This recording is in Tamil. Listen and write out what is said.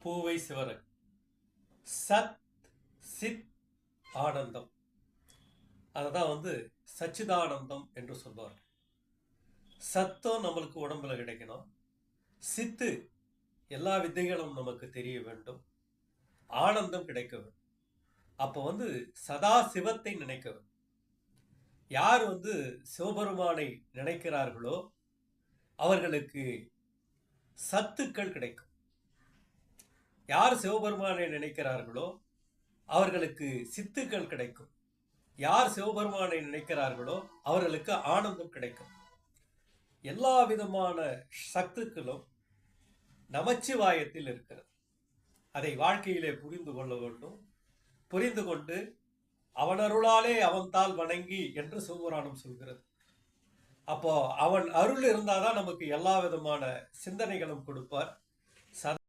பூவை சிவரன். சத் சித் ஆனந்தம், அதுதான் சச்சிதானந்தம் என்று சொல்வார். சத்தம் நம்மளுக்கு உடம்புல கிடைக்கணும், சித்து எல்லா வித்தைகளும் நமக்கு தெரிய வேண்டும், ஆனந்தம் கிடைக்க வேண்டும். அப்போ சதா சிவத்தை நினைக்க வேண்டும். யார் சிவபெருமானை நினைக்கிறார்களோ அவர்களுக்கு சத்துக்கள் கிடைக்கும். யார் சிவபெருமானை நினைக்கிறார்களோ அவர்களுக்கு சித்துக்கள் கிடைக்கும். யார் சிவபெருமானை நினைக்கிறார்களோ அவர்களுக்கு ஆனந்தம் கிடைக்கும். எல்லா விதமான சத்துக்களும் நமச்சிவாயத்தில் இருக்கிறது. அதை வாழ்க்கையிலே புரிந்து கொள்ள வேண்டும். புரிந்து கொண்டு அவனருளாலே அவன் தாள் வணங்கி என்று சிவபுராணம் சொல்கிறது. அப்போ அவன் அருள் இருந்தாதான் நமக்கு எல்லா விதமான சிந்தனைகளும் கொடுப்பார்.